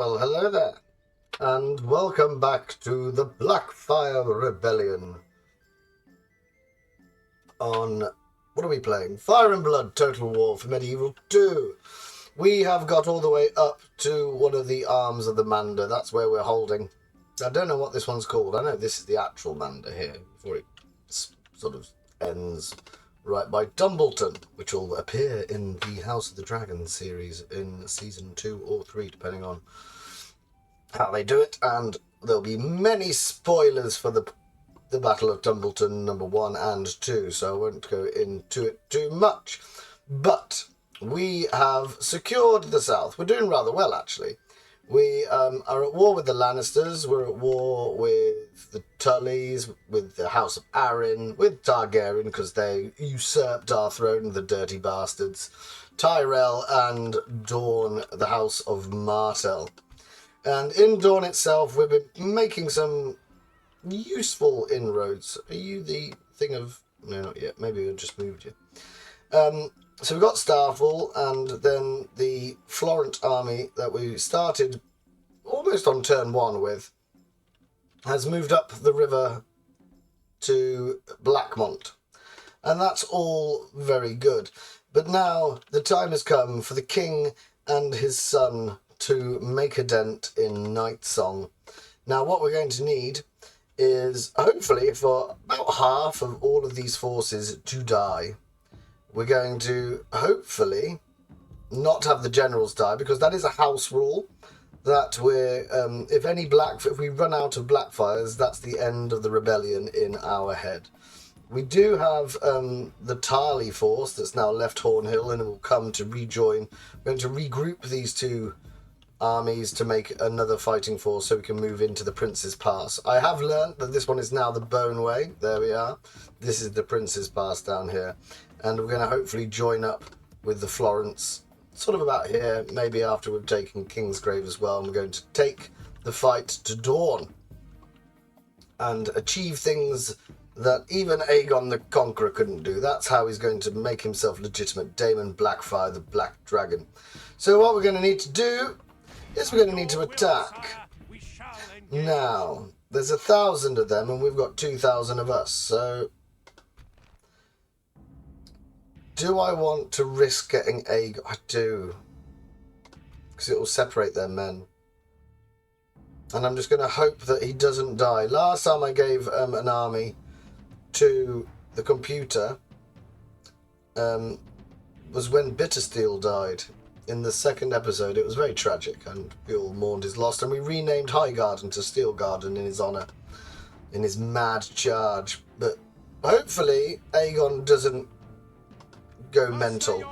Well, hello there, and welcome back to the Blackfyre Rebellion on, what are we playing? Fire and Blood Total War for Medieval 2. We have got all the way up to one of the arms of the Manda. That's where we're holding. I don't know what this one's called. I know this is the actual Manda here, before it sort of ends right by Dumbleton, which will appear in the House of the Dragon series in Season 2 or 3, depending on how they do it, and there'll be many spoilers for the Battle of Dumbleton number 1 and 2, so I won't go into it too much. But we have secured the south. We're doing rather well, actually. We are at war with the Lannisters, we're at war with the Tullys, with the House of Arryn, with Targaryen, because they usurped our throne, the dirty bastards, Tyrell, and Dorne, the House of Martell. And in Dawn itself, we've been making some useful inroads. Are you the thing of... No, not yet. Maybe we just moved you. So we've got Starfall, and then the Florent army that we started almost on turn 1 with has moved up the river to Blackmont. And that's all very good. But now the time has come for the king and his son to make a dent in Night Song. Now what we're going to need is, hopefully, for about half of all of these forces to die. We're going to, hopefully, not have the generals die, because that is a house rule, that we're, if we run out of Blackfyres, that's the end of the rebellion in our head. We do have the Tarly force that's now left Hornhill, and it will come to rejoin. We're going to regroup these two armies to make another fighting force so we can move into the Prince's Pass. I have learnt that this one is now the Bone Way. There we are. This is the Prince's Pass down here. And we're going to hopefully join up with the Florence sort of about here, maybe after we've taken Kingsgrave as well. And we're going to take the fight to Dawn and achieve things that even Aegon the Conqueror couldn't do. That's how he's going to make himself legitimate. Daemon Blackfyre, the Black Dragon. So what we're going to need to do is we're going to need to attack. Now, there's 1,000 of them and we've got 2,000 of us, so do I want to risk getting Aegon? I do, because it will separate their men. And I'm just going to hope that he doesn't die. Last time I gave an army to the computer was when Bittersteel died. In the second episode, it was very tragic, and we all mourned his loss, and we renamed Highgarden to Steelgarden in his honour, in his mad charge. But hopefully, Aegon doesn't go mental.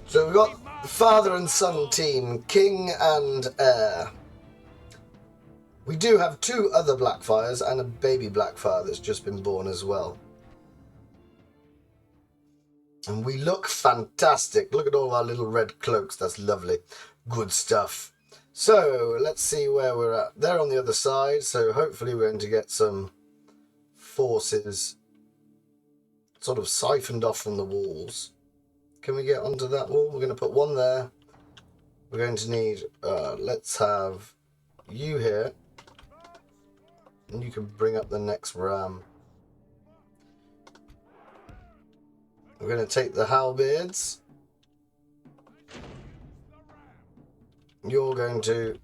So we've got the father and son team, king and heir. We do have 2 other Blackfyres and a baby Blackfyre that's just been born as well. And we look fantastic. Look at all our little red cloaks. That's lovely. Good stuff. So, let's see where we're at. They're on the other side, so hopefully we're going to get some forces sort of siphoned off from the walls. Can we get onto that wall? We're going to put one there. We're going to need... let's have you here. And you can bring up the next ram. We're going to take the halberds. You're going to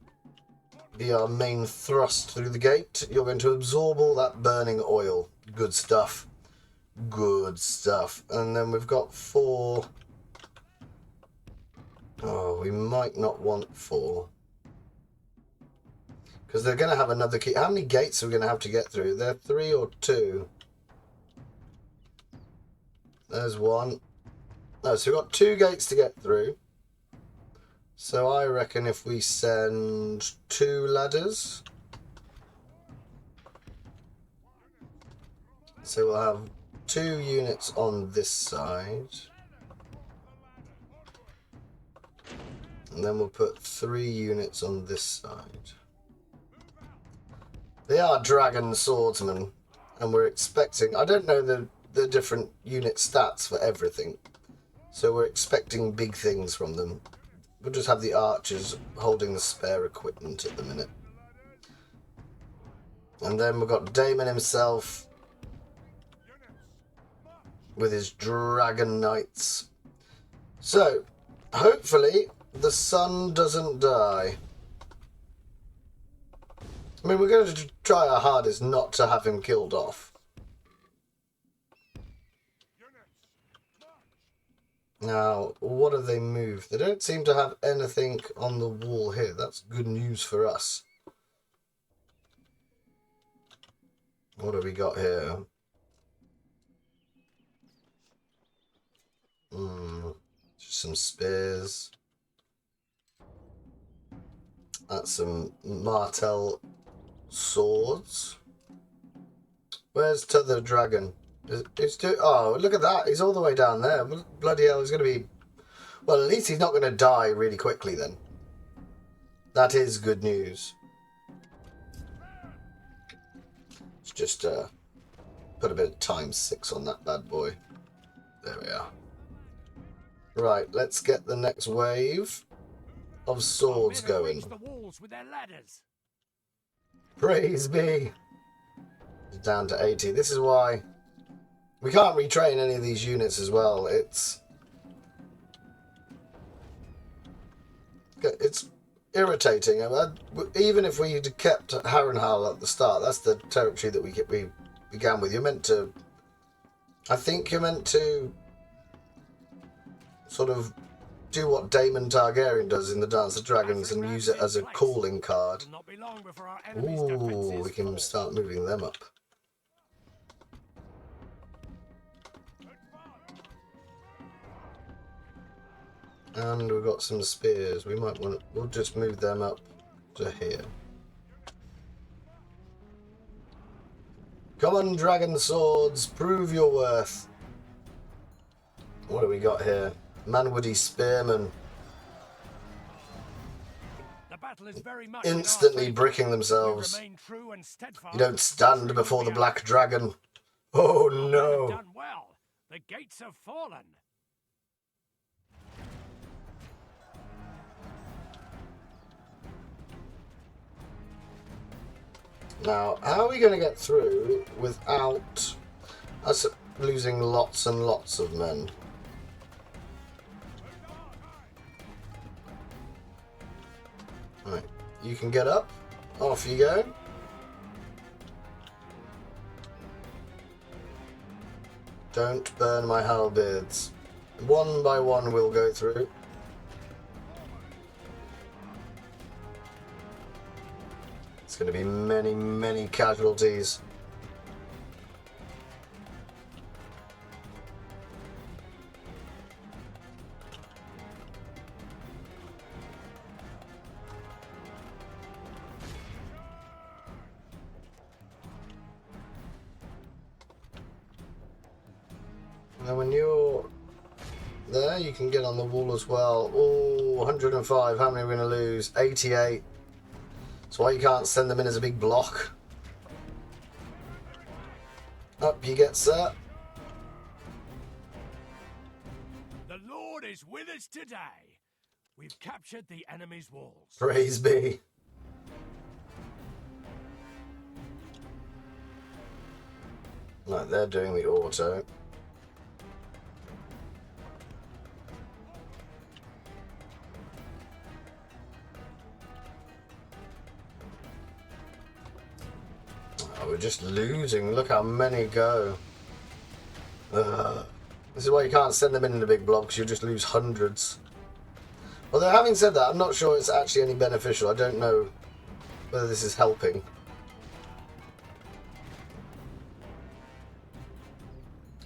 be our main thrust through the gate. You're going to absorb all that burning oil. Good stuff. Good stuff. And then we've got 4. Oh, we might not want 4. Because they're going to have another key. How many gates are we going to have to get through? They're 3 or 2. There's 1. No, so we've got 2 gates to get through. So I reckon if we send 2 ladders. So we'll have 2 units on this side. And then we'll put 3 units on this side. They are dragon swordsmen. And we're expecting... I don't know the different unit stats for everything. So we're expecting big things from them. We'll just have the archers holding the spare equipment at the minute. And then we've got Daemon himself with his dragon knights. So, hopefully, the sun doesn't die. I mean, we're going to try our hardest not to have him killed off. Now, what have they moved? They don't seem to have anything on the wall here. That's good news for us. What have we got here? Just some spears. That's some martel swords. Where's T'other dragon? Oh, look at that. He's all the way down there. Bloody hell, he's going to be... Well, at least he's not going to die really quickly then. That is good news. Let's just put a bit of ×6 on that bad boy. There we are. Right, let's get the next wave of swords going. The walls with their ladders. Praise be. It's down to 80. This is why we can't retrain any of these units as well. It's irritating. Even if we had kept Harrenhal at the start, that's the territory that we began with. You're meant to... I think you're meant to sort of do what Daemon Targaryen does in the Dance of Dragons and use it as a calling card. Ooh, we can start moving them up. And we've got some spears. We might want to, we'll just move them up to here. Come on, dragon swords, prove your worth. What do we got here? Manwoody spearmen. The battle is very much instantly bricking themselves. You don't stand before the black dragon. Oh no. Done well. The gates have fallen. Now, how are we going to get through without us losing lots and lots of men? Right, you can get up. Off you go. Don't burn my halberds. One by one we'll go through. It's going to be many, many casualties. Now when you're there, you can get on the wall as well. Oh, 105. How many are we going to lose? 88. That's why you can't send them in as a big block. Up you get, sir. The Lord is with us today. We've captured the enemy's walls. Praise be. Right, they're doing the auto. We're just losing. Look how many go. This is why you can't send them in the big blocks. You'll just lose hundreds. Although having said that, I'm not sure it's actually any beneficial. I don't know whether this is helping.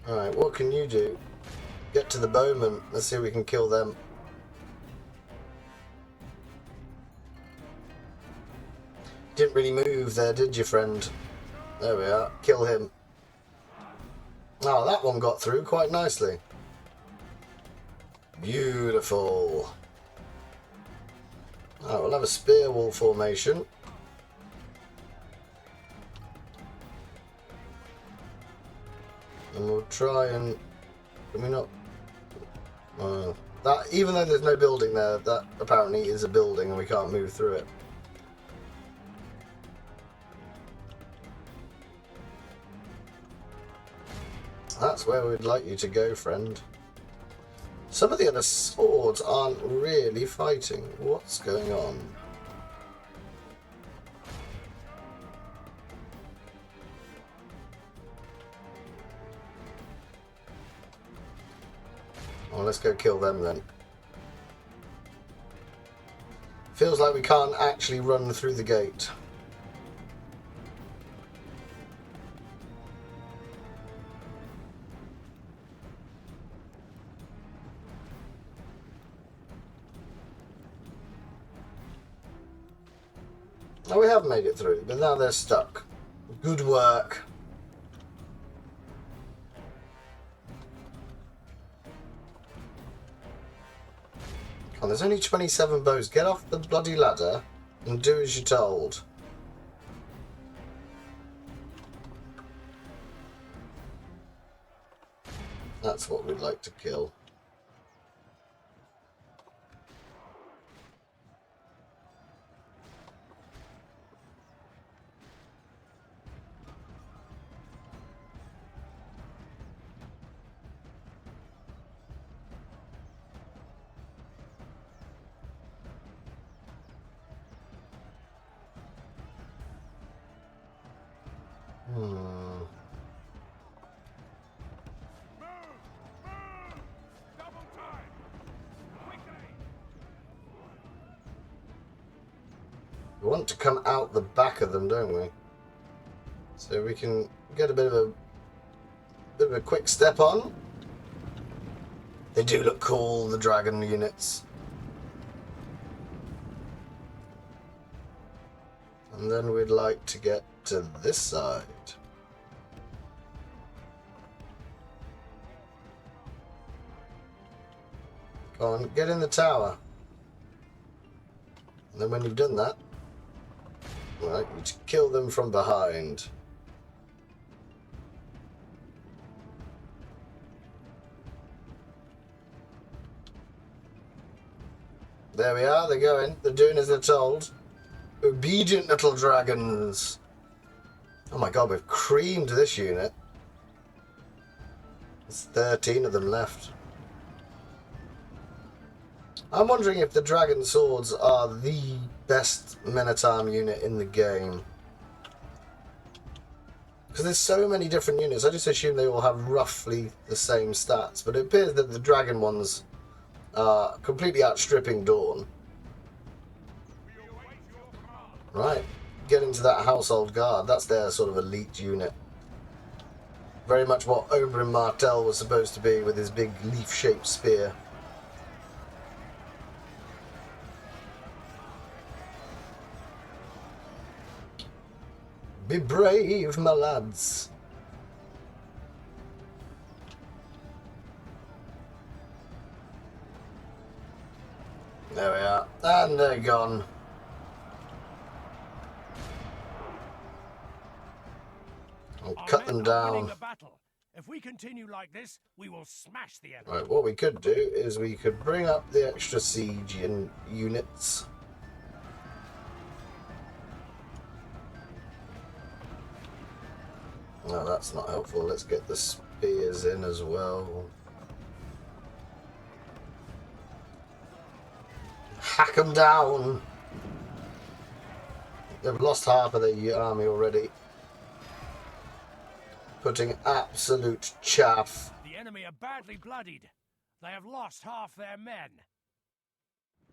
Alright, what can you do? Get to the bowmen. Let's see if we can kill them. Didn't really move there, did you, friend? There we are. Kill him. Oh, that one got through quite nicely. Beautiful. Alright, we'll have a spear wall formation. And we'll try and... Can we not... That, even though there's no building there, that apparently is a building and we can't move through it. That's where we'd like you to go, friend. Some of the other swords aren't really fighting. What's going on? Well, let's go kill them then. Feels like we can't actually run through the gate. Oh, we have made it through, but now they're stuck. Good work. Oh, there's only 27 bows. Get off the bloody ladder and do as you're told. That's what we'd like to kill. We want to come out the back of them, don't we? So we can get a bit of a quick step on. They do look cool, the dragon units. And then we'd like to get to this side. Go on, get in the tower. And then when you've done that, right, you kill them from behind. There we are, they're going. They're doing as they're told. Obedient little dragons. Oh my god, we've creamed this unit. There's 13 of them left. I'm wondering if the dragon swords are the best men-at-arm unit in the game. Because there's so many different units, I just assume they all have roughly the same stats. But it appears that the dragon ones are completely outstripping Dawn. Right, get into that household guard. That's their sort of elite unit. Very much what Oberyn Martell was supposed to be with his big leaf-shaped spear. Be brave, my lads. There we are. And they're gone. I'll cut them down. The battle. If we continue like this, we will smash the enemy. Right, what we could do is we could bring up the extra siege units. No, that's not helpful. Let's get the spears in as well. Hack them down! They've lost half of their army already. Putting absolute chaff. The enemy are badly bloodied. They have lost half their men.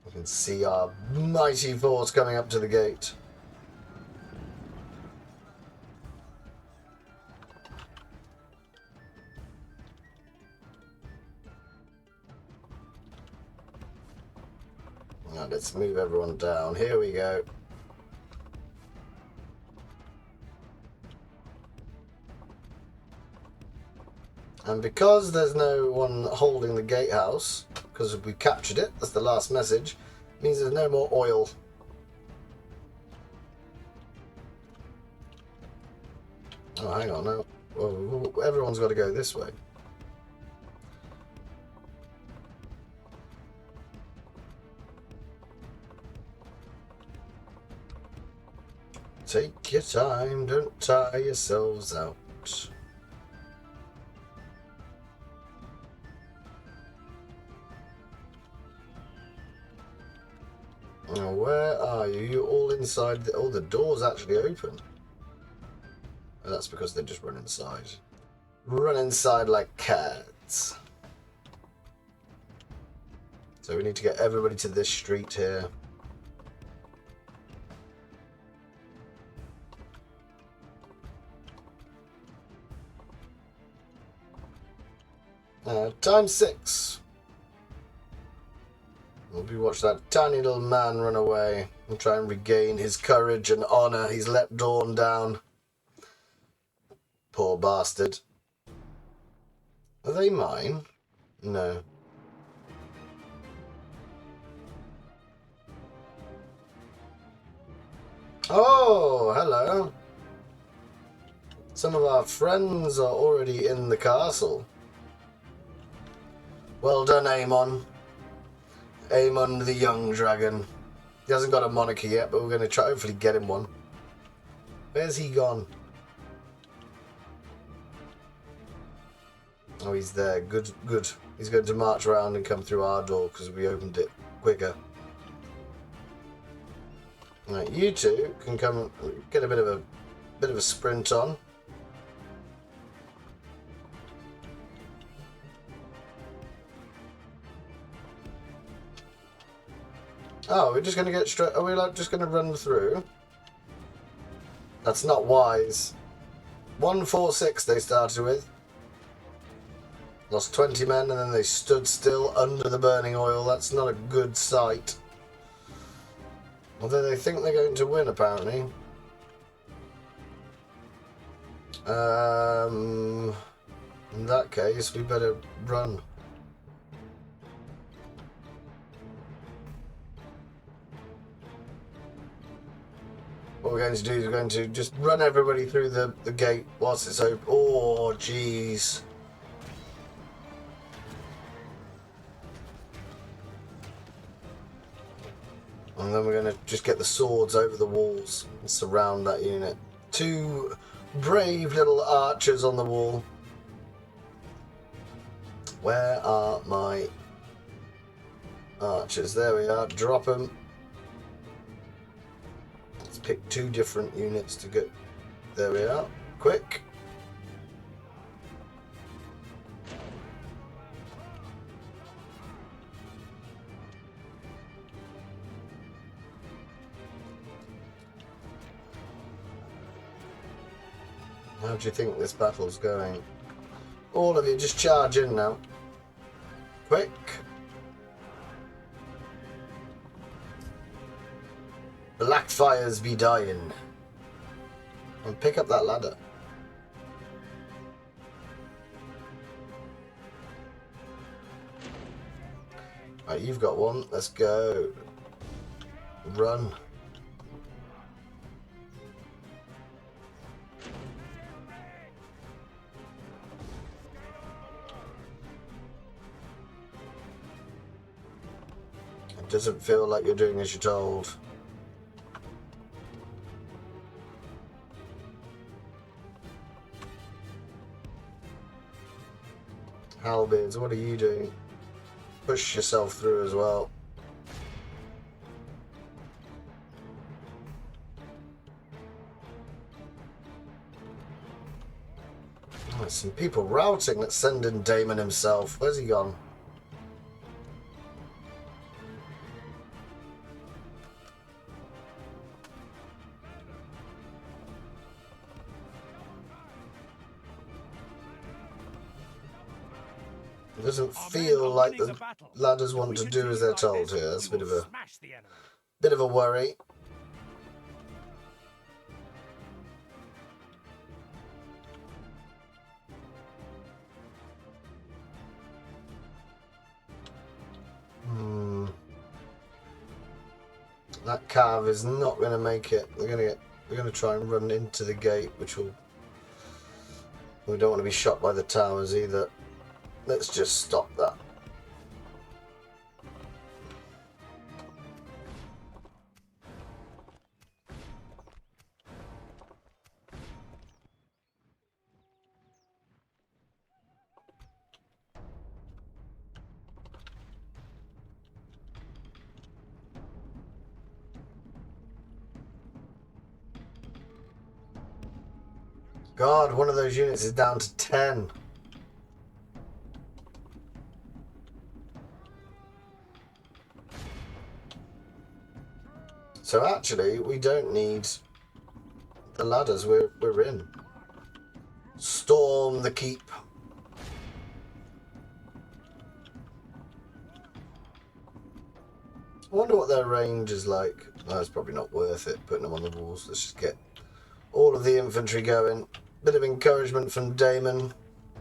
You can see our mighty force coming up to the gate. Now let's move everyone down. Here we go. And because there's no one holding the gatehouse, because we captured it, that's the last message, means there's no more oil. Oh, hang on, no. Well, everyone's got to go this way. Take your time, don't tire yourselves out. Now, where are you? You're all inside. Oh, the door's actually open. Oh, that's because they just run inside. Run inside like cats. So we need to get everybody to this street here. Time 6. We watch that tiny little man run away and try and regain his courage and honor. He's let Dawn down. Poor bastard. Are they mine? No. Oh, hello. Some of our friends are already in the castle. Well done, Aemon. Aemon the young dragon. He hasn't got a monarchy yet, but we're going to try hopefully get him one. Where's he gone? Oh, he's there. Good, good. He's going to march around and come through our door because we opened it quicker. Right, you two can come get a bit of a sprint on. Oh, we're just going to get straight... Are we like just going to run through? That's not wise. 146 they started with. Lost 20 men and then they stood still under the burning oil. That's not a good sight. Although they think they're going to win, apparently. In that case, we better run. What we're going to do is we're going to just run everybody through the gate whilst it's open. Oh, jeez. And then we're going to just get the swords over the walls and surround that unit. 2 brave little archers on the wall. Where are my archers? There we are. Drop them. Let's pick 2 different units to go. There we are. Quick. How do you think this battle's going? All of you, just charge in now. Quick. Blackfyres be dying. And pick up that ladder. Right, you've got one. Let's go. Run. It doesn't feel like you're doing as you're told. Halberds, what are you doing? Push yourself through as well. Oh, there's some people routing. Let's send in Daemon himself. Where's he gone? It doesn't feel like the ladders want to do as they're told here. That's a bit of a worry. That cav is not going to make it. We're going to try and run into the gate, which will. We don't want to be shot by the towers either. Let's just stop that. God, one of those units is down to 10. So actually, we don't need the ladders. We're in. Storm the keep. I wonder what their range is like. No, it's probably not worth it putting them on the walls. Let's just get all of the infantry going. Bit of encouragement from Daemon,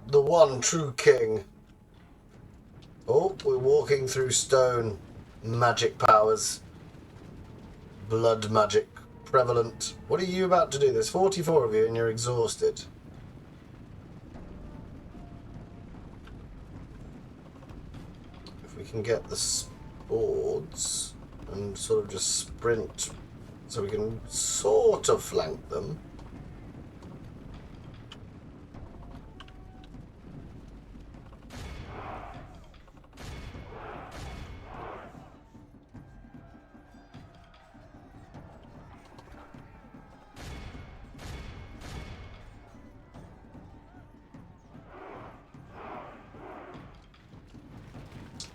the one true king. Oh, we're walking through stone. Magic powers. Blood magic. Prevalent. What are you about to do? There's 44 of you and you're exhausted. If we can get the boards and sort of just sprint so we can sort of flank them.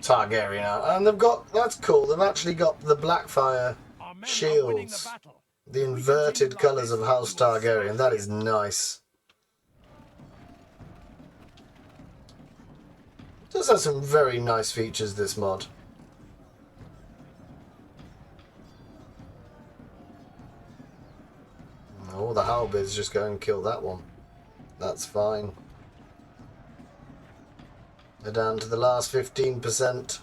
Targaryen, and they've got, that's cool, they've actually got the Blackfyre shields, the inverted colours of House Targaryen. That is nice. It does have some very nice features, this mod. Oh, the halberds just go and kill that one. That's fine. They're down to the last 15%.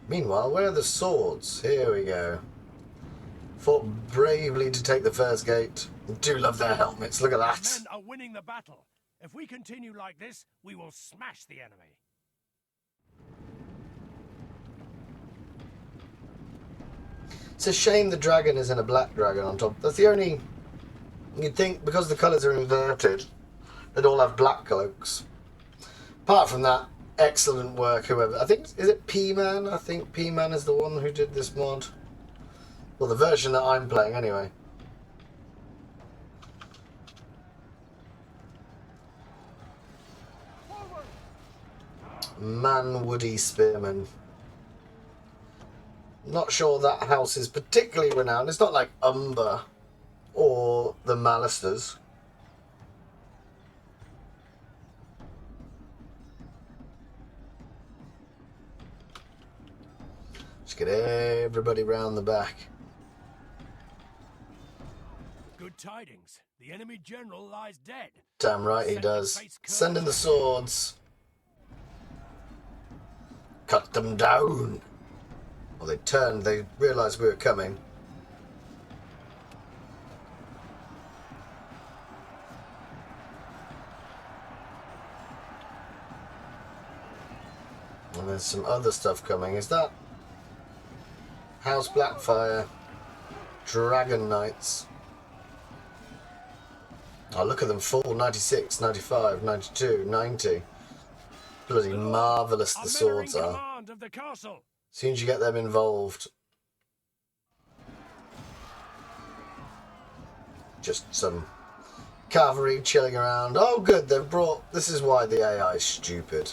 Meanwhile, where are the swords? Here we go. Fought bravely to take the first gate. I do love their helmets. Look at that. Men are winning the battle. If we continue like this, we will smash the enemy. It's a shame the dragon isn't a black dragon on top. That's the only... You'd think because the colours are inverted, they'd all have black cloaks. Apart from that, excellent work, whoever. I think, is it P-Man? I think P-Man is the one who did this mod. Well, the version that I'm playing, anyway. Man-Woody Spearman. Not sure that house is particularly renowned. It's not like Umber or the Malisters. Just get everybody round the back. Good tidings. The enemy general lies dead. Damn right he does. Send in the swords. Cut them down. Well, they turned. They realised we were coming. And there's some other stuff coming. Is that House Blackfyre? Dragon Knights. Oh, look at them fall. 96, 95, 92, 90. Bloody marvellous the swords are. As soon as you get them involved. Just some cavalry chilling around. Oh good, they've brought... This is why the AI is stupid.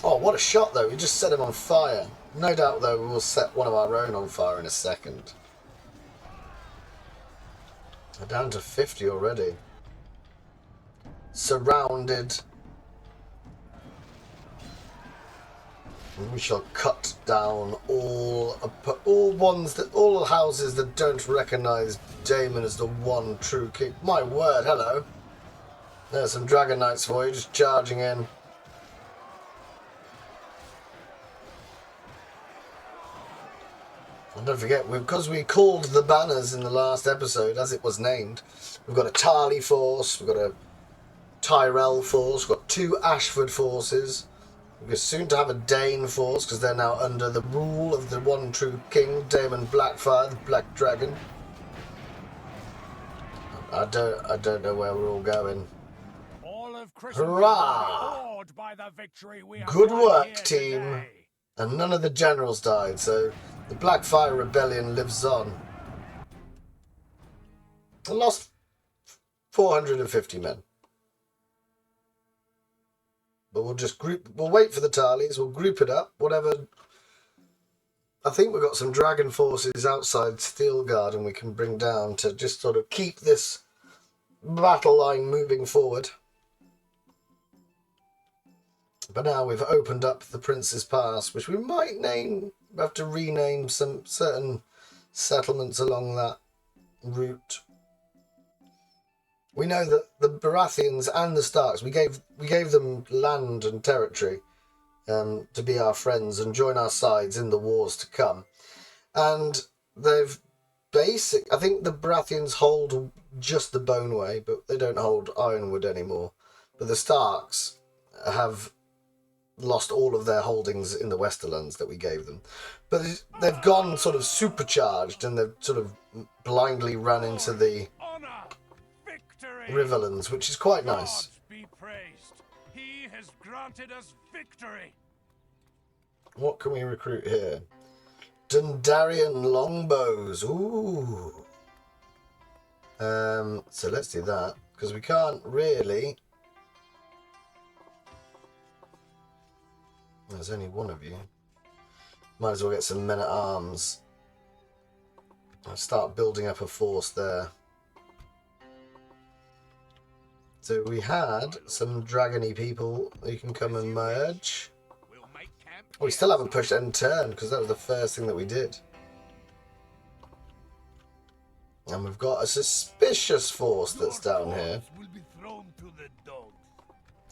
Oh, what a shot though. We just set him on fire. No doubt though we will set one of our own on fire in a second. They're down to 50 already. Surrounded. And we shall cut down all houses that don't recognise Daemon as the one true king. My word, hello. There's some Dragon Knights for you, just charging in. And don't forget, because we called the banners in the last episode, as it was named, we've got a Tarly force, we've got a Tyrell force, we've got 2 Ashford forces. We're soon to have a Dane force, because they're now under the rule of the one true king, Daemon Blackfyre, the Black Dragon. I don't know where we're all going. All of Hurrah! by the victory we Good work, team. And none of the generals died, so the Blackfyre rebellion lives on. I lost 450 men. But we'll wait for the tallies, we'll group it up, whatever. I think we've got some dragon forces outside Steelguard and we can bring down to just sort of keep this battle line moving forward. But now we've opened up the Prince's Pass, which we might have to rename some certain settlements along that route. We know that the Baratheons and the Starks, we gave them land and territory to be our friends and join our sides in the wars to come. And they've I think the Baratheons hold just the Boneway, but they don't hold Ironwood anymore. But the Starks have lost all of their holdings in the Westerlands that we gave them. But they've gone sort of supercharged and they've sort of blindly run into the Riverlands, which is quite nice. God be praised. He has granted us victory. What can we recruit here? Dundarian longbows. Ooh. So let's do that, because we can't really... There's only one of you. Might as well get some men-at-arms. I'll start building up a force there. So we had some dragony people who can come and merge. Oh, we still haven't pushed end turn because that was the first thing that we did. And we've got a suspicious force that's down here.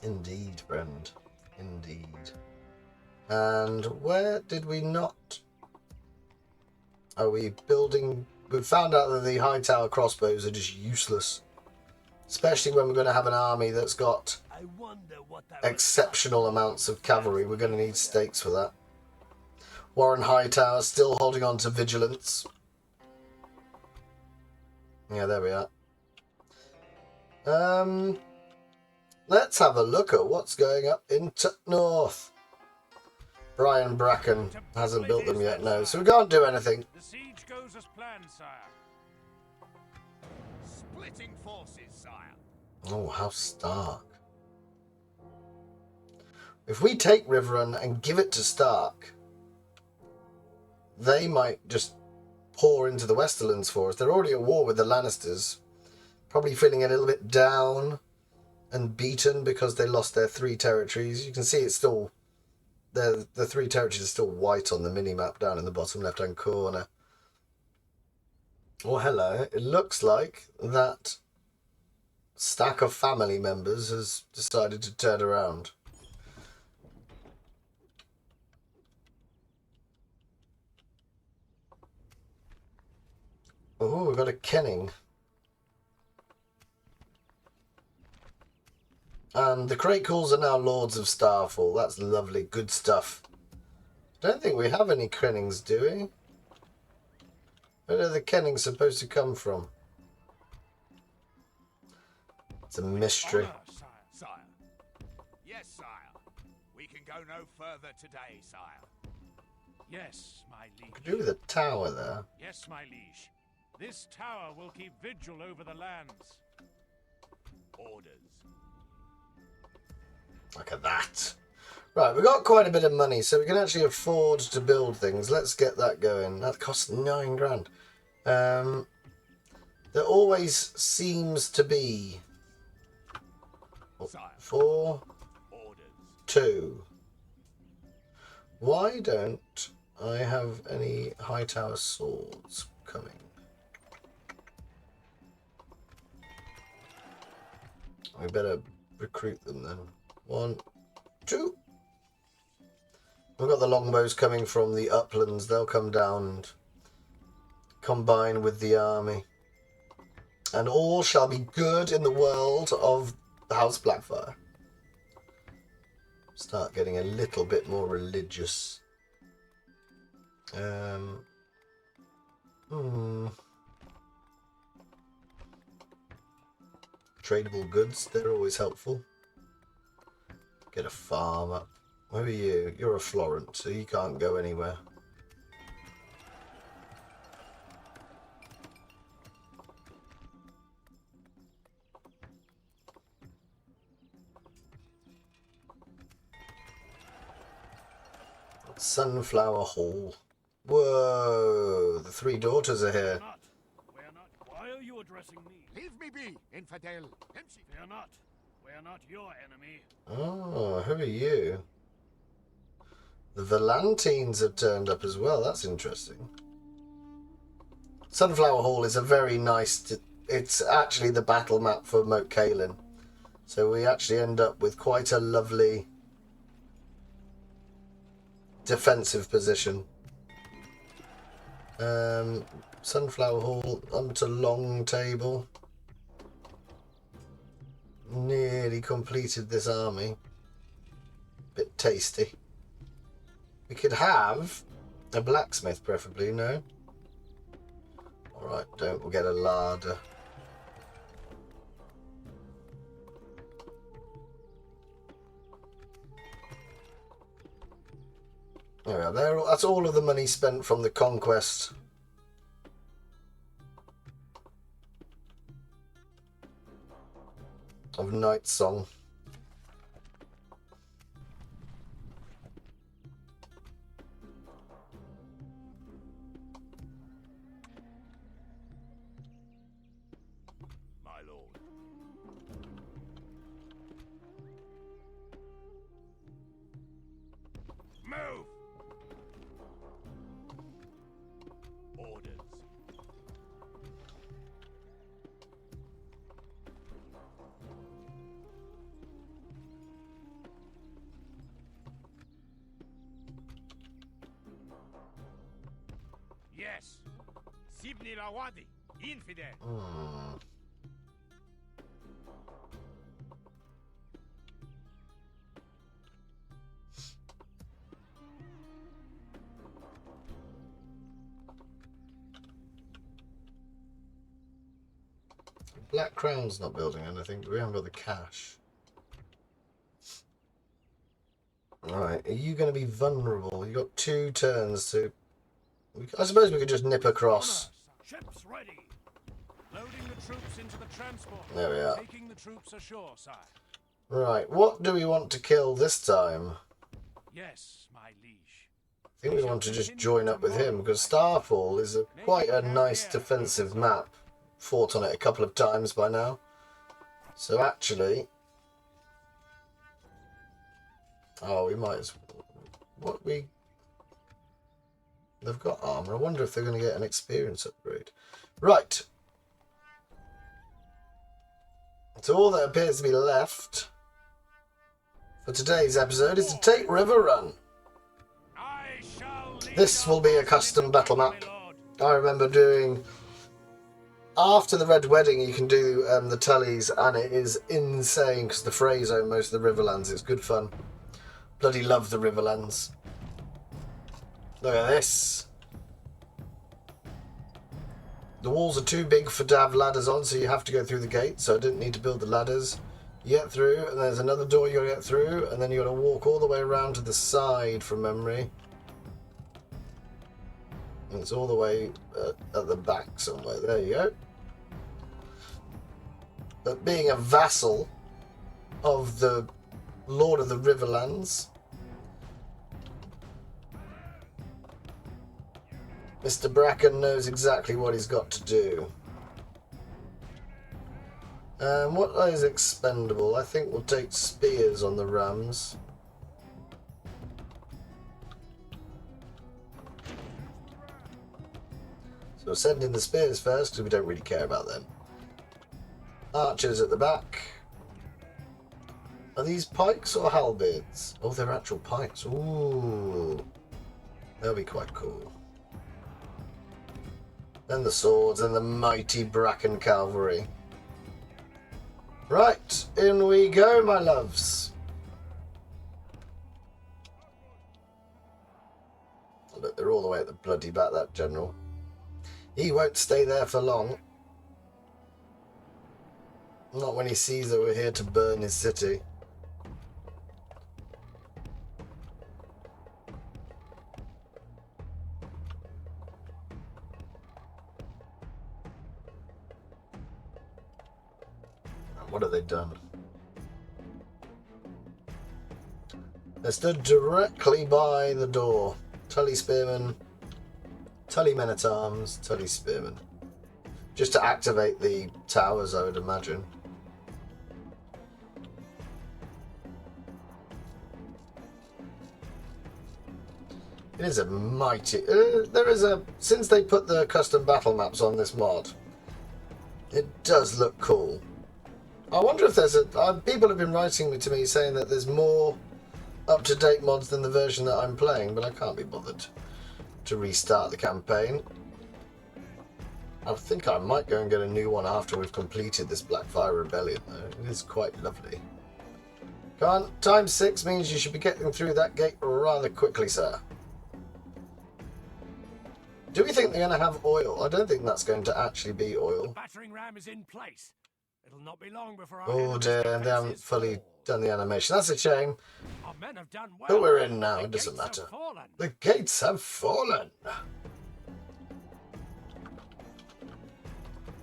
Indeed, friend. Indeed. And where did we not... Are we building... We found out that the high tower crossbows are just useless. Especially when we're going to have an army that's got exceptional amounts of cavalry. We're going to need stakes for that. Warren Hightower still holding on to vigilance. Yeah, there we are. Let's have a look at what's going up into north. Brian Bracken hasn't built them yet, no. So we can't do anything. The siege goes as planned, sire. Splitting forces, sire. Oh, how stark. If we take Riverrun and give it to Stark, they might just pour into the Westerlands for us. They're already at war with the Lannisters. Probably feeling a little bit down and beaten because they lost their 3 territories. You can see it's still... The 3 territories are still white on the mini-map down in the bottom left-hand corner. Oh, hello. It looks like that stack of family members has decided to turn around. Oh, we've got a Kenning. And the Crakehulls are now Lords of Starfall. That's lovely. Good stuff. Don't think we have any Kennings, do we? Where are the Kennings supposed to come from? It's a mystery. Honor, sire. Yes, sire. We can go no further today, sire. Yes, my liege. Could do with a tower there. Yes, my liege. This tower will keep vigil over the lands. Orders. Look at that. Right, we've got quite a bit of money, so we can actually afford to build things. Let's get that going. That costs 9 grand. There always seems to be 4, 2. Why don't I have any high tower swords coming? We better recruit them then. 1, 2. We've got the longbows coming from the uplands. They'll come down and combine with the army. And all shall be good in the world of the House Blackfyre. Start getting a little bit more religious. Tradable goods, they're always helpful. Get a farm up. Who are you? You're a Florent, so you can't go anywhere. Sunflower Hall. Whoa, the three daughters are here. We are not. Why are you addressing me? Leave me be, infidel. Fear not. We are not your enemy. Oh, who are you? The Valentines have turned up as well. That's interesting. Sunflower Hall is a very nice... It's actually the battle map for Moat Cailin. So we actually end up with quite a lovely defensive position. Sunflower Hall onto Long Table. Nearly completed this army. Bit tasty. We could have a blacksmith, preferably, no? Alright, we'll get a larder. There we are. That's all of the money spent from the conquest. Of Night Song. My lord. Move! Orders. Yes. Sibni Lawadi, infidel. Black Crown's not building anything. We haven't got the cash. Alright, are you going to be vulnerable? You've got 2 turns to... I suppose we could just nip across. Ships ready. Loading the troops into the transport. There we are. Taking the troops ashore, sire. Right, what do we want to kill this time? Yes, my liege. I think we want to just join up with him, because Starfall is quite a nice defensive map. Fought on it a couple of times by now. So actually... Oh, we might as well... They've got armour. I wonder if they're going to get an experience upgrade. Right. So all that appears to be left for today's episode is to take River Run. This will be a custom battle map. I remember doing... After the Red Wedding, you can do the Tullys, and it is insane because the Freys own most of the Riverlands. It's good fun. Bloody love the Riverlands. Look at this. The walls are too big to have ladders on, so you have to go through the gate. So I didn't need to build the ladders. You get through, and there's another door you got to get through, and then you got to walk all the way around to the side from memory. And it's all the way at the back somewhere. There you go. But being a vassal of the Lord of the Riverlands, Mr. Bracken knows exactly what he's got to do. What is expendable? I think we'll take spears on the rams. So we'll send in the spears first because we don't really care about them. Archers at the back. Are these pikes or halberds? Oh, they're actual pikes. Ooh. That'll be quite cool. Then the swords and the mighty Bracken cavalry. Right, in we go, my loves. Look, they're all the way at the bloody back, that general. He won't stay there for long. Not when he sees that we're here to burn his city. What have they done? They stood directly by the door. Tully Spearman, Tully Men-at-Arms, Tully Spearman. Just to activate the towers, I would imagine. It is a mighty... there is a... Since they put the custom battle maps on this mod, it does look cool. I wonder if there's a... people have been writing to me saying that there's more up-to-date mods than the version that I'm playing, but I can't be bothered to restart the campaign. I think I might go and get a new one after we've completed this Blackfyre rebellion, though. It is quite lovely. Come on, times 6 means you should be getting through that gate rather quickly, sir. Do we think they're going to have oil? I don't think that's going to actually be oil. The battering ram is in place. It'll not be long before our Oh dear, they haven't fully done the animation. That's a shame. Our men have done well. But we're in now, The it doesn't gates have matter. fallen. The gates have fallen.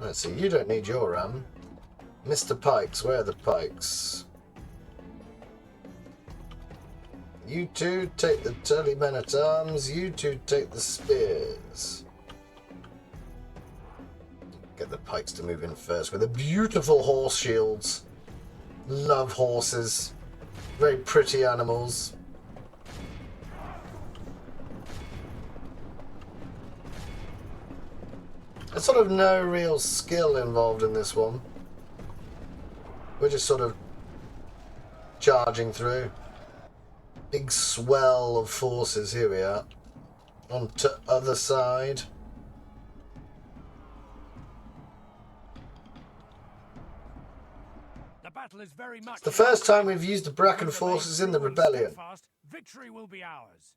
Let's see, you don't need your ram. Mr. Pikes, where are the Pikes? You two take the Tully Men-at-Arms, you two take the spears. Get the Pikes to move in first with the beautiful horse shields. Love horses. Very pretty animals. There's sort of no real skill involved in this one. We're just sort of charging through. Big swell of forces. Here we are. On to other side. The battle is very much It's the first time we've used the Bracken forces in the rebellion. Victory will be ours.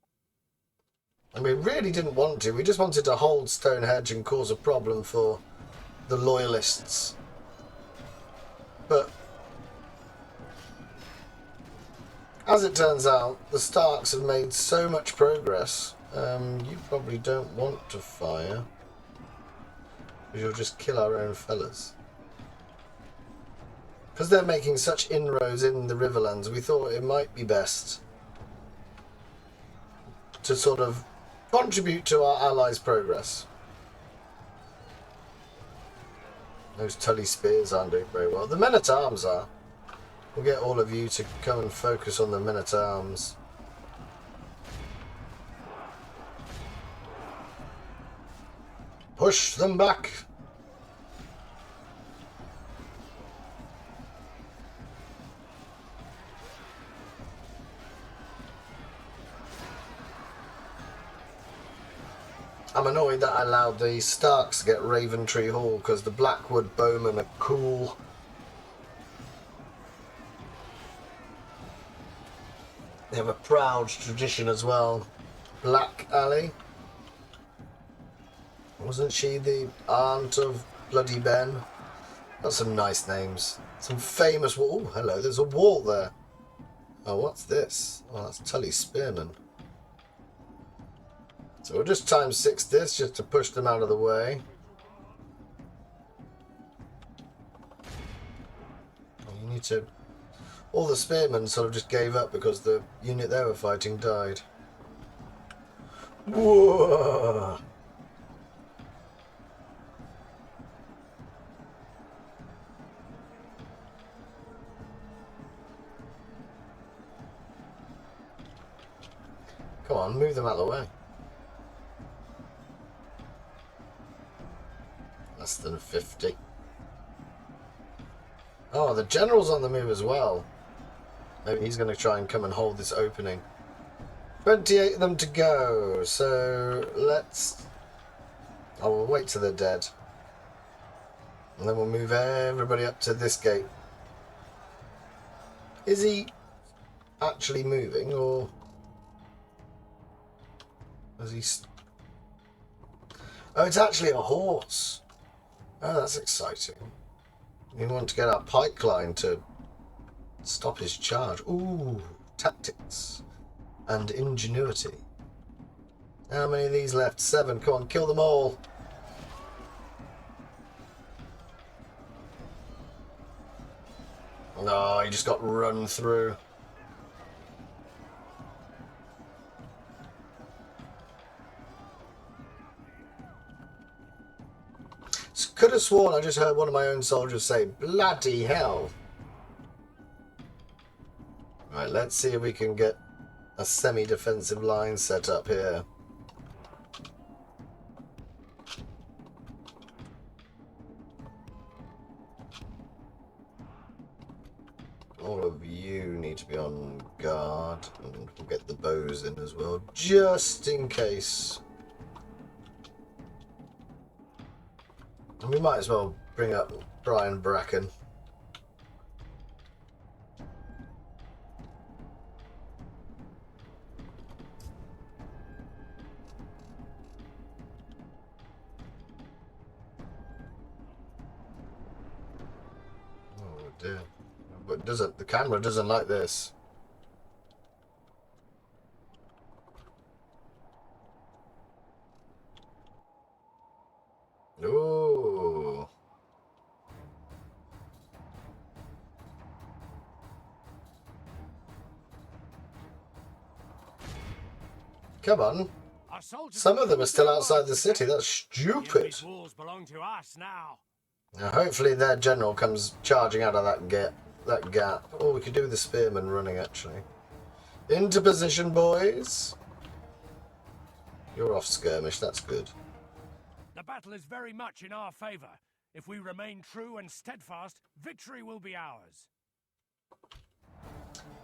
And we really didn't want to. We just wanted to hold Stonehenge and cause a problem for the loyalists. But as it turns out, the Starks have made so much progress. You probably don't want to fire, because you'll just kill our own fellas. Because they're making such inroads in the Riverlands, we thought it might be best to sort of contribute to our allies' progress. Those Tully Spears aren't doing very well. The Men-at-Arms are. We'll get all of you to come and focus on the Men-at-Arms. Push them back! I'm annoyed that I allowed the Starks to get Raventree Hall, because the Blackwood Bowmen are cool. They have a proud tradition as well. Black Alley. Wasn't she the aunt of Bloody Ben? That's some nice names. Some famous wall. Oh, hello, there's a wall there. Oh, what's this? Oh, that's Tully Spearman. So we'll just times 6 this just to push them out of the way. You need to... All the spearmen sort of just gave up because the unit they were fighting died. Whoa! Come on, move them out of the way. Less than 50. Oh, the general's on the move as well. Maybe he's going to try and come and hold this opening. 28 of them to go. So let's... Oh, we'll wait till they're dead. And then we'll move everybody up to this gate. Is he actually moving, or... Is he... Oh, it's actually a horse. Oh, that's exciting. We want to get our pike line to stop his charge. Ooh, tactics and ingenuity. How many of these left? 7. Come on, kill them all. Oh, he just got run through. Could have sworn I just heard one of my own soldiers say, bloody hell. Right, let's see if we can get a semi-defensive line set up here. All of you need to be on guard, and we'll get the bows in as well, just in case. And we might as well bring up Brian Bracken. Oh dear. But the camera doesn't like this. Ooh. Come on. Our soldiers Some of them are still outside the the city. That's The stupid. enemy's walls belong to us now. Now, hopefully their general comes charging out of that gap. Oh, we could do with the spearmen running, actually. Into position, boys. You're off skirmish. That's good. The battle is very much in our favor. If we remain true and steadfast, victory will be ours.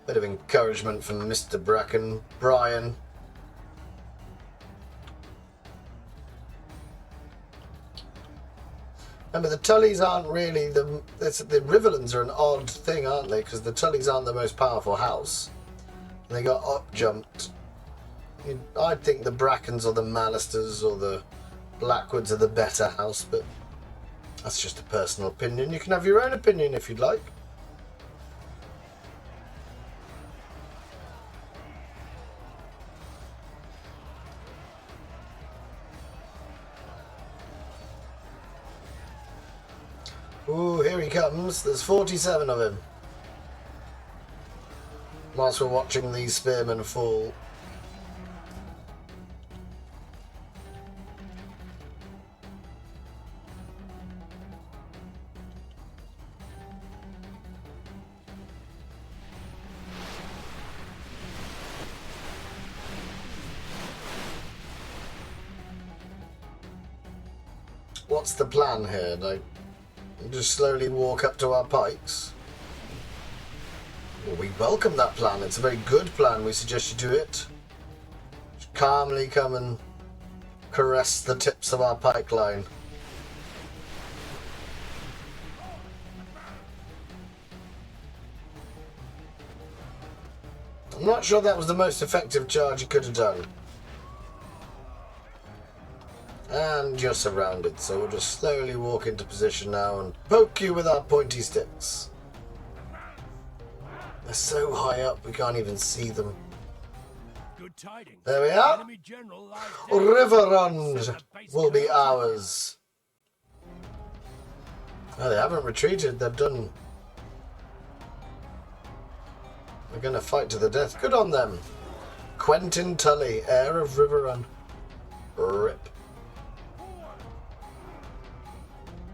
Bit of encouragement from Mr. Bracken. Brian. Remember, the Tullys aren't really the Riverlands are an odd thing, aren't they? Because the Tullys aren't the most powerful house. And they got up-jumped. I'd think the Brackens or the Mallisters or the Blackwoods are the better house, but that's just a personal opinion. You can have your own opinion if you'd like. Ooh, here he comes. There's 47 of him. Whilst we're watching these spearmen fall. What's the plan here? Like, just slowly walk up to our pikes? Well, we welcome that plan. It's a very good plan. We suggest you do it. Just calmly come and caress the tips of our pike line. I'm not sure that was the most effective charge you could have done. And you're surrounded, so we'll just slowly walk into position now and poke you with our pointy sticks. They're so high up we can't even see them. Good tidings. There we The are. enemy general lies dead. Riverrun will be ours. Oh, they haven't retreated, they've done. They're going to fight to the death. Good on them. Quentin Tully, heir of Riverrun. Rip.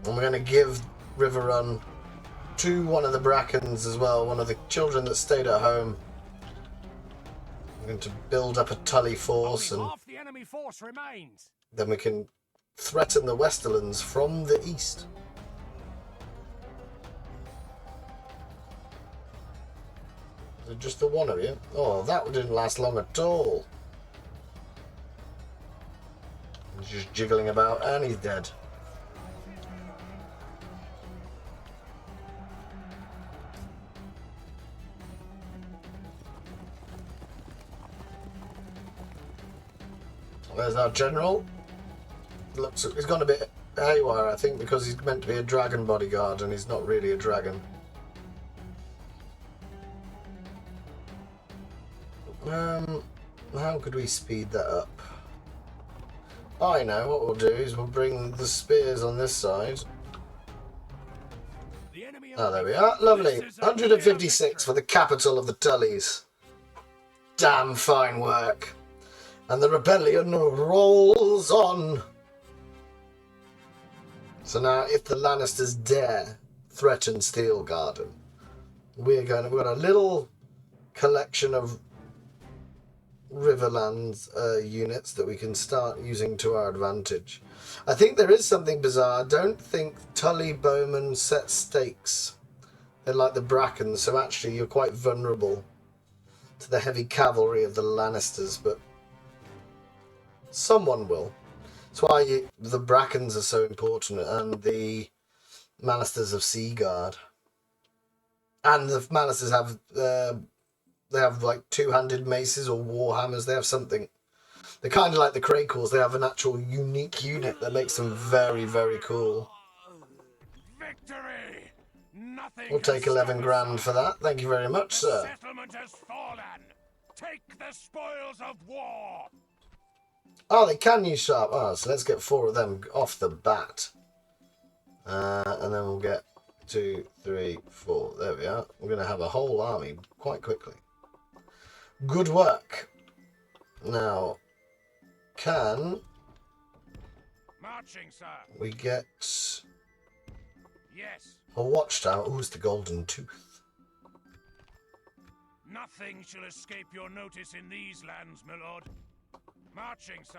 And we're going to give Riverrun to one of the Brackens as well, one of the children that stayed at home. We're going to build up a Tully force, Only and half the enemy force remains. then we can threaten the Westerlands from the east. Is it just the one of you? Oh, that didn't last long at all. He's just jiggling about and he's dead. There's our general. Looks, he's gone a bit haywire, I think, because he's meant to be a dragon bodyguard and he's not really a dragon. How could we speed that up? I know what we'll do is we'll bring the spears on this side. The enemy Oh, there we are. Lovely. 156 for the capital of the Tullys. Damn fine work. And the rebellion rolls on. So now, if the Lannisters dare threaten Steel Garden, we've got a little collection of Riverlands units that we can start using to our advantage. I think there is something bizarre. I don't think Tully bowmen set stakes. They're like the Brackens, so actually you're quite vulnerable to the heavy cavalry of the Lannisters, but someone will. That's why the Brackens are so important, and the Lannisters of Seaguard. And the Lannisters have they have like two-handed maces or warhammers. They have something. They're kind of like the Krakels. They have an actual unique unit that makes them very, very cool. Victory! Nothing We'll take 11 grand for that. Thank you very much, sir. The settlement has fallen. Take the spoils of war. Oh, they can use sharp. Oh, so let's get 4 of them off the bat. And then we'll get 2, 3, 4. There we are. We're going to have a whole army quite quickly. Good work. Now, can Marching, sir. we get Yes. a watchtower? Oh, it's the Golden Tooth. Nothing shall escape your notice in these lands, my lord. Marching, sir.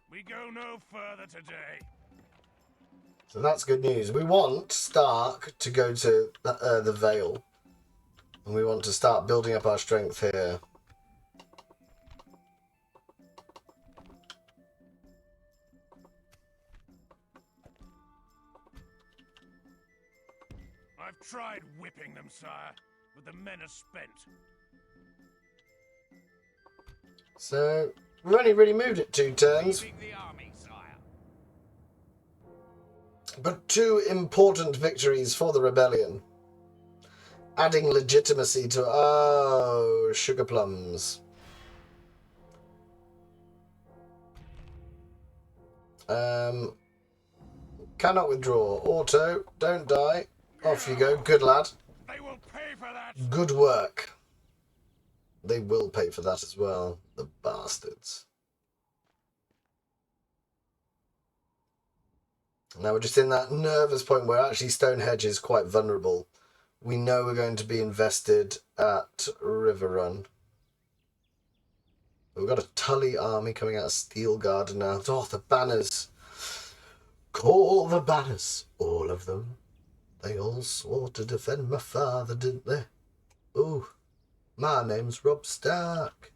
We go no further today. So that's good news. We want Stark to go to the Vale. And we want to start building up our strength here. I've tried whipping them, sire, but the men are spent. So, we've only really moved it 2 turns. Leading the army, sire. But 2 important victories for the rebellion. Adding legitimacy to... Oh, sugar plums. Cannot withdraw. Auto, don't die. Off you go. Good lad. They will pay for that. Good work. They will pay for that as well. The bastards. Now we're just in that nervous point where actually Stonehenge is quite vulnerable. We know we're going to be invested at River Run. We've got a Tully army coming out of Steel Garden now. Oh, the banners. Call the banners. All of them. They all swore to defend my father, didn't they? Ooh, my name's Rob Stark.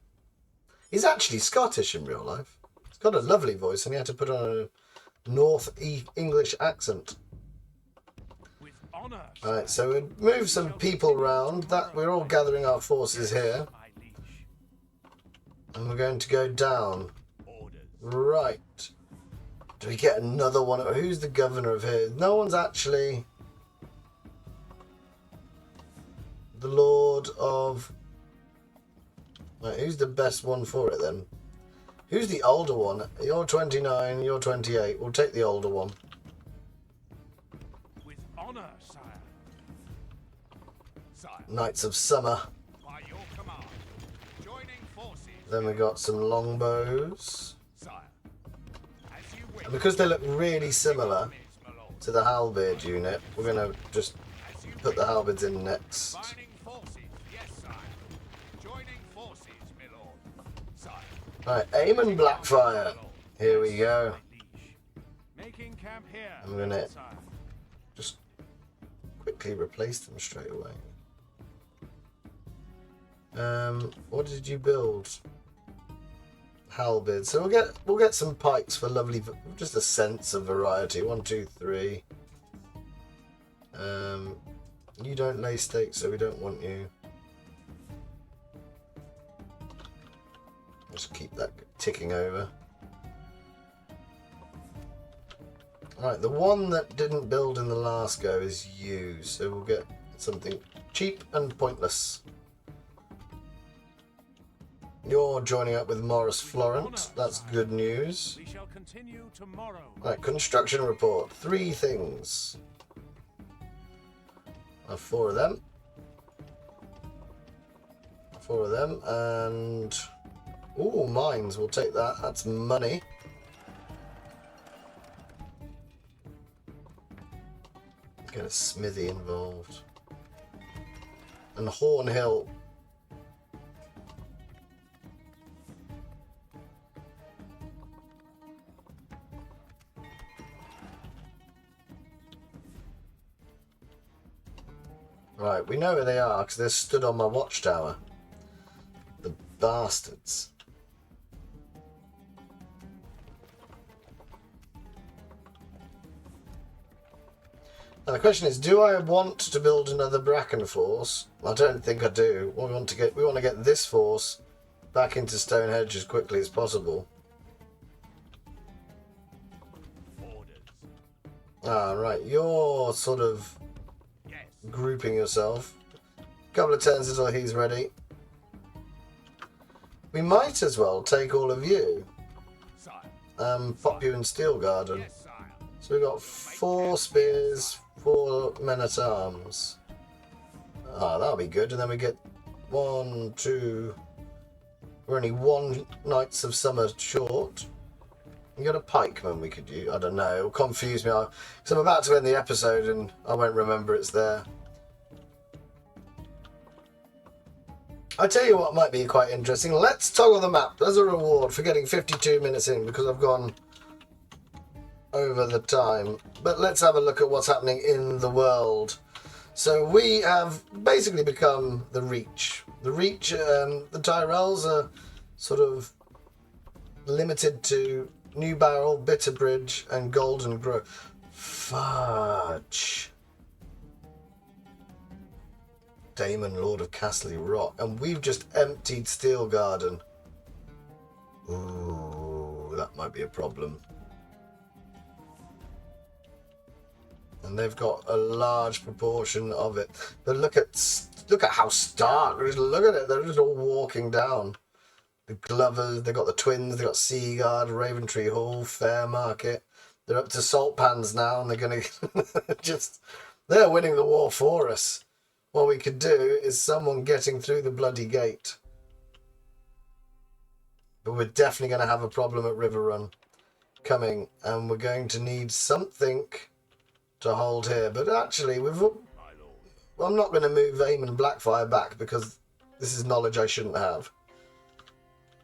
He's actually Scottish in real life. He's got a lovely voice and he had to put on a North English accent. Alright, so we'll move some people around. That we're all gathering our forces here. And we're going to go down. Right. Do we get another one? Who's the governor of here? No one's actually the Lord of... Right, who's the best one for it then? Who's the older one? You're 29, you're 28. We'll take the older one. With honor, sire. Sire, Knights of Summer. by your command. Joining forces. Then we got some longbows. Sire, as you wish. And because they look really similar Armies, my lord. to the halberd unit, we're going to just As you put the wish. halberds in next. Combining forces, yes, sire. Joining forces, my lord. Sire. Right, Aemon Blackfyre. Here we go. Making camp here. I'm going to sire. just quickly replace them straight away. What did you build? Halberd. So we'll get some pikes for lovely, just a sense of variety. 1, 2, 3. You don't lay stakes, so we don't want you. Just keep that ticking over. Alright, the one that didn't build in the last go is you, so we'll get something cheap and pointless. You're joining up with Morris Florent. That's good news. We shall continue tomorrow. Right, construction report. 3 things. 4 of them. 4 of them, and... Ooh, mines, we'll take that. That's money. Get a smithy involved. And Horn Hill. Right, we know where they are because they're stood on my watchtower. The bastards. Now the question is, do I want to build another Bracken force? I don't think I do. We want to get this force back into Stonehenge as quickly as possible. Orders. Ah, right. You're sort of Yes. grouping yourself. A couple of turns until he's ready. We might as well take all of you. Sire. Pop you in Steel Garden. Yes, sire. So we've got 4 spears, 4 men-at-arms. Ah, that'll be good. And then we get 1, 2... We're only 1 Knights of Summer short. You got a pikeman we could use. I don't know. It'll confuse me. Because I'm about to end the episode and I won't remember it's there. I tell you what might be quite interesting. Let's toggle the map as a reward for getting 52 minutes in because I've gone over the time. But let's have a look at what's happening in the world. So we have basically become the Reach. The Reach, the Tyrells are sort of limited to New Barrel, Bitterbridge, and Golden Grove. Fudge. Daemon, Lord of Castle Rock, and we've just emptied Steel Garden. Ooh, that might be a problem. And they've got a large proportion of it. But look at how stark. Just look at it. They're just all walking down. The Glovers, they've got the Twins, they've got Seaguard, Raventree Hall, Fairmarket. They're up to Salt Pans now, and they're going to they're winning the war for us. What we could do is someone getting through the bloody gate. But we're definitely going to have a problem at River Run coming, and we're going to need something to hold here. But actually, I'm not going to move Aemon and Blackfyre back because this is knowledge I shouldn't have.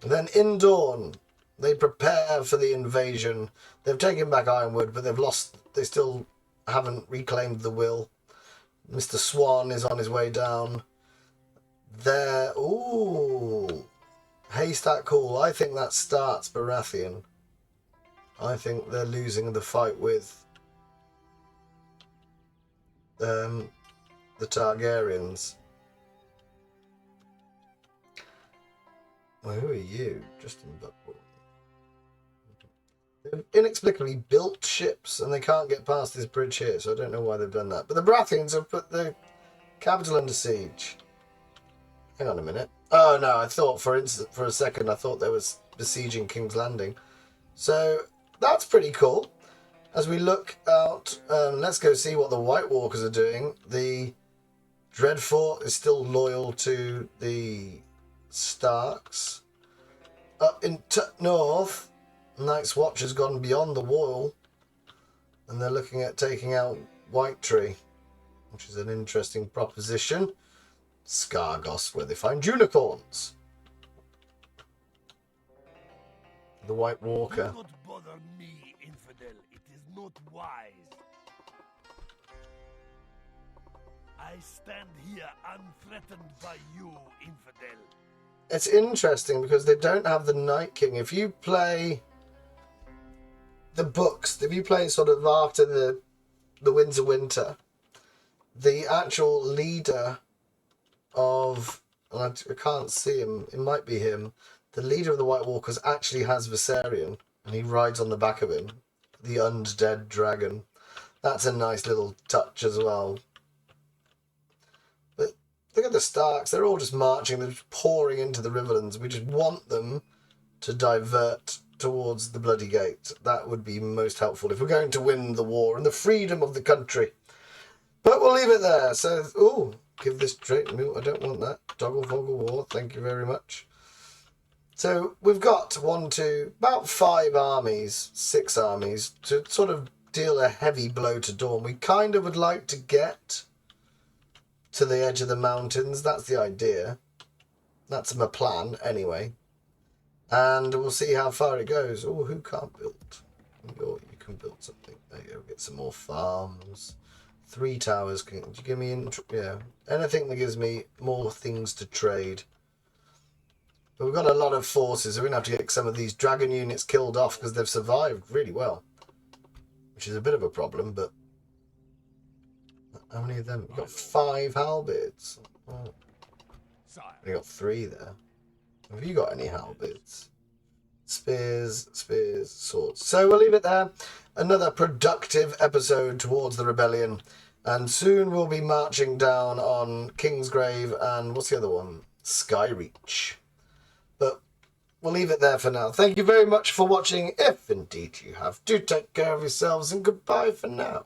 And then in Dawn, they prepare for the invasion. They've taken back Ironwood, but they still haven't reclaimed the will. Mr. Swan is on his way down. There. Ooh. Haystack Hall. I think that starts Baratheon. I think they're losing the fight with the Targaryens. Well, who are you? Justin Buckle. They've inexplicably built ships and they can't get past this bridge here, so I don't know why they've done that. But the Baratheons have put the capital under siege. Hang on a minute. Oh no, I thought for a second I thought they was besieging King's Landing. So that's pretty cool. As we look out, let's go see what the White Walkers are doing. The Dreadfort is still loyal to the Starks. Up in north, Night's Watch has gone beyond the wall, and they're looking at taking out Whitetree, which is an interesting proposition. Scargos, where they find unicorns. The White Walker. Do not bother me, infidel. It is not wise. I stand here unthreatened by you, infidel. It's interesting because they don't have the Night King. If you play the books, if you play sort of after the Winds of Winter, the actual leader of, and I can't see him, it might be him, the leader of the White Walkers actually has Viserion, and he rides on the back of him, the undead dragon. That's a nice little touch as well. But look at the Starks, they're all just marching, they're just pouring into the Riverlands. We just want them to divert towards the Bloody Gate. That would be most helpful if we're going to win the war and the freedom of the country. But we'll leave it there. So, ooh, give this trait meal. I don't want that. Doggle Foggle War. Thank you very much. So we've got about 5 armies, 6 armies to sort of deal a heavy blow to Dawn. We kind of would like to get to the edge of the mountains. That's the idea. That's my plan, anyway. And we'll see how far it goes. Oh, who can't build? You can build something. There you go. Get some more farms. 3 towers. Can you give me anything that gives me more things to trade. But we've got a lot of forces, so we're going to have to get some of these dragon units killed off because they've survived really well. Which is a bit of a problem, but... How many of them? We've got 5 halberds. Oh. We got 3 there. Have you got any halberds? Spears, swords. So we'll leave it there. Another productive episode towards the rebellion. And soon we'll be marching down on Kingsgrave and what's the other one? Skyreach. But we'll leave it there for now. Thank you very much for watching, if indeed you have. Do take care of yourselves and goodbye for now.